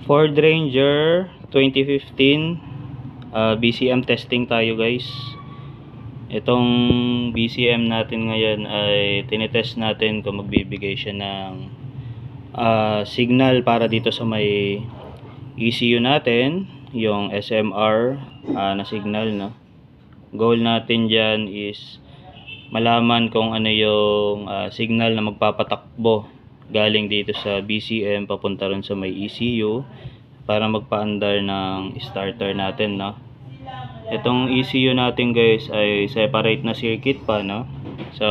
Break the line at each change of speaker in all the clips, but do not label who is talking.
Ford Ranger 2015, BCM testing tayo guys. Itong BCM natin ngayon ay tinetest natin kung magbibigay siya ng signal para dito sa may ECU natin, yung SMR na signal, no? Goal natin dyan is malaman kung ano yung signal na magpapatakbo galing dito sa BCM papunta ron sa may ECU para magpaandar ng starter natin, no? Itong ECU natin guys ay separate na circuit pa, no? So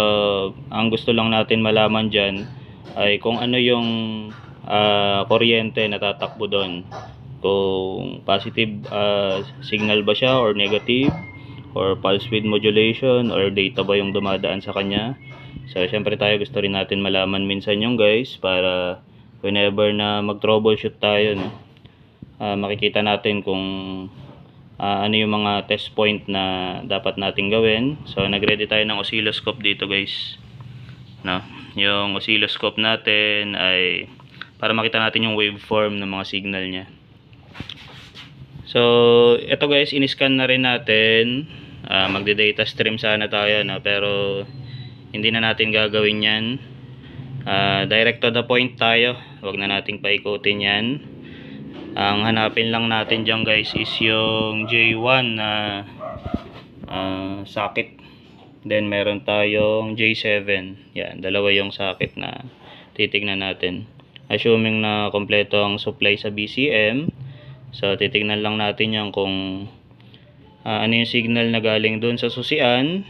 ang gusto lang natin malaman dyan ay kung ano yung kuryente na tatakbo doon, kung positive signal ba siya or negative, or pulse width modulation, or data ba yung dumadaan sa kanya. So syempre tayo gusto rin natin malaman minsan yung guys, para whenever na mag troubleshoot tayo, no, makikita natin kung ano yung mga test point na dapat natin gawin. So nagready tayo ng oscilloscope dito guys, no? Yung oscilloscope natin ay para makita natin yung waveform ng mga signal niya. So ito guys, in-scan na rin natin. Magde-data stream sana tayo, no? Pero hindi na natin gagawin yan. Direct to the point tayo, wag na nating paikutin yan. Ang hanapin lang natin dyan guys is yung J1 na socket. Then meron tayong J7. Yan, dalawa yung socket na titignan natin. Assuming na kompleto ang supply sa BCM, so titignan lang natin yan kung ano yung signal na galing doon sa susian,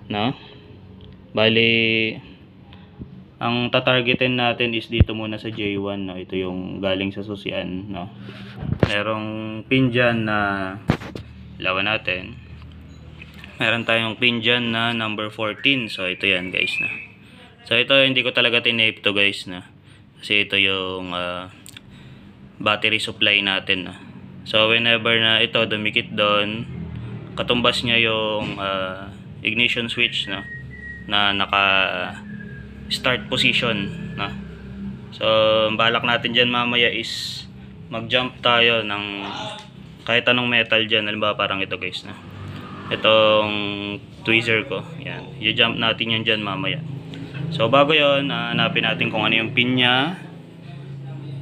no? Bali, ang tatargetin natin is dito muna sa J1, no? Ito yung galing sa susian, no? Merong pin dyan na lawan natin. Meron tayong pin dyan na number 14. So ito yan guys, na. So ito hindi ko talaga tinape to guys, na. Kasi ito yung battery supply natin, no? So whenever na ito dumikit doon, katumbas niya yung ignition switch, no, na naka start position, no? So balak natin dyan mamaya is mag jump tayo ng kahit anong metal dyan. Halimbawa parang ito guys, no, itong tweezer ko, yan, i-jump natin yan dyan mamaya. So bago yon, hanapin natin kung ano yung pin nya.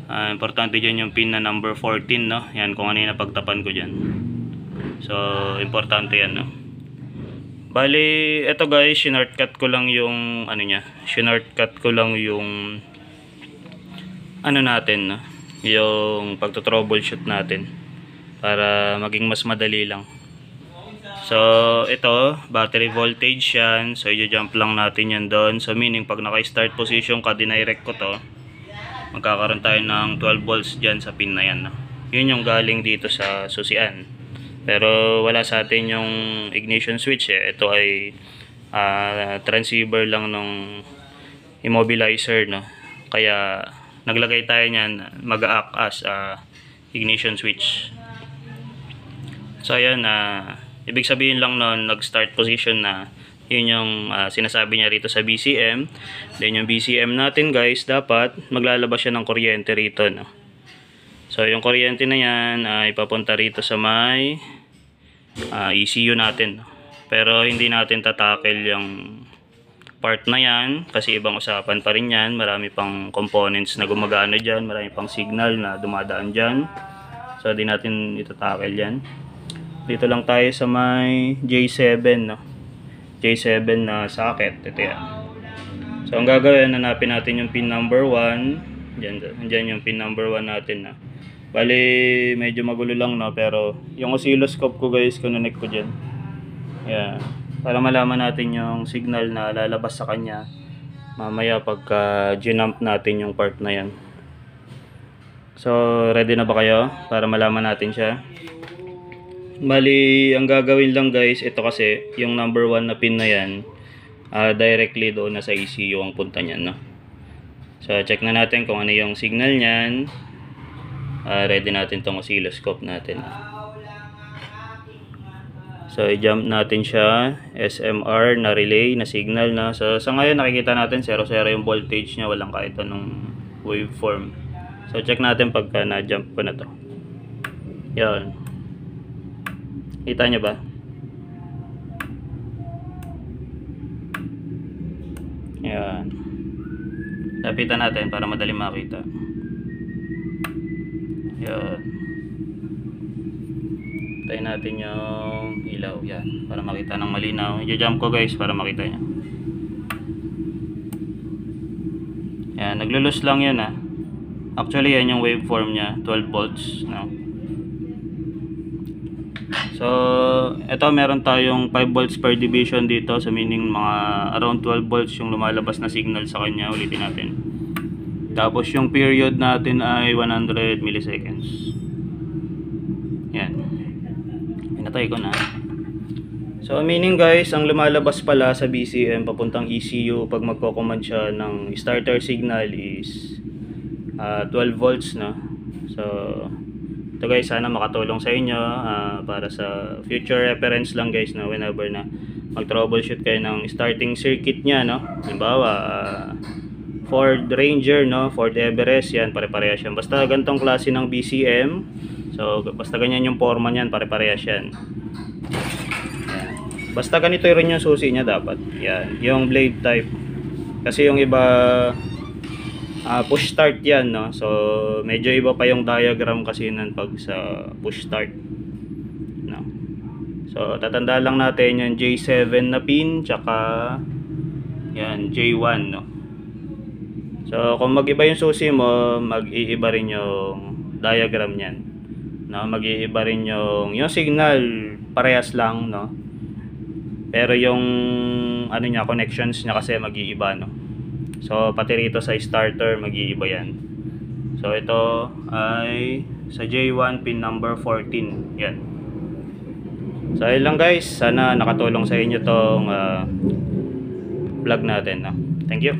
Importante dyan yung pin na number 14, no? Yan, kung ano yung napagtapan ko dyan. So importante yan, no? Bali, eto guys, shortcut ko lang yung ano nya. Shortcut ko lang yung ano natin, no? Yung pagto-troubleshoot natin para maging mas madali lang. So ito, battery voltage yan. So i-jump lang natin yan doon. So meaning pag naka-start position ka, dinirect ko to, magkakaroon tayo ng 12 volts dyan sa pin na yan, no? Yun yung galing dito sa susian. Pero wala sa atin yung ignition switch, eh. Ito ay transceiver lang ng immobilizer, no? Kaya naglagay tayo niyan, mag-act as ignition switch. So ayan, ibig sabihin lang nun, nag-start position na. Yun yung sinasabi niya rito sa BCM. Then yung BCM natin guys, dapat maglalabas siya ng kuryente rito, no? So yung kuryente na yan ay papunta rito sa may ECU natin, no? Pero hindi natin tatakel yung part na yan kasi ibang usapan pa rin yan. Marami pang components na gumagana dyan, marami pang signal na dumadaan dyan. So di natin itatakel yan. Dito lang tayo sa may J7, no? J7 na socket. Ito yan. So ang gagawin, hanapin natin yung pin number 1. Diyan yung pin number 1 natin, na. Bali medyo magulo lang, no, pero yung oscilloscope ko guys, connect ko diyan. Yeah. Para malaman natin yung signal na lalabas sa kanya mamaya pagka ginamp natin yung part na yan. So ready na ba kayo para malaman natin siya? Bali, ang gagawin lang guys, ito kasi, yung number 1 na pin na yan, directly doon na sa ECU ang punta niyan, no? So, check na natin kung ano yung signal niyan. Ready natin tong oscilloscope natin. So, i-jump natin siya, SMR na relay na signal, na. So, sa ngayon, nakikita natin 0-0 yung voltage niya, walang kahit anong waveform. So check natin pagka na-jump ko na to. Yan. Kita nyo ba? Yan. Lapitan natin para madali makita. Yan. Tayo natin yung ilaw. Yan. Para makita ng malinaw. I-jump ko guys para makita nyo. Yan. Naglulus lang yun ha. Actually yan yung waveform nya. 12 volts. No? So, ito meron tayong 5 volts per division dito. So, meaning mga around 12 volts yung lumalabas na signal sa kanya. Ulitin natin. Tapos, yung period natin ay 100 milliseconds. Yan. Pinatay ko na. So, meaning guys, ang lumalabas pala sa BCM papuntang ECU pag magko-command siya ng starter signal is 12 volts na. So, ito guys, sana makatulong sa inyo para sa future reference lang guys na whenever na mag-troubleshoot kayo ng starting circuit niya, no? Halimbawa, Ford Ranger, no? Ford Everest, yan, pare-parehas yan. Basta ganitong klase ng BCM, so basta ganyan yung forma niyan, pare-parehas yan. Yan. Basta ganito rin yung susi niya dapat. Yan, yung blade type. Kasi yung iba push start yan, no? So medyo iba pa yung diagram kasi nun pag sa push start, no? So tatandaan lang natin yung J7 na pin tsaka yan J1, no? So kung mag-iba yung susi mo, mag-iiba rin yung diagram niyan, no? Mag-iiba rin yung signal, parehas lang, no? Pero yung ano niya, connections niya kasi mag-iiba, no? So pati rito sa starter mag-iiba yan. So ito ay sa J1 pin number 14. Yan. So ayun lang guys, sana nakatulong sa inyo tong vlog natin, no? Thank you.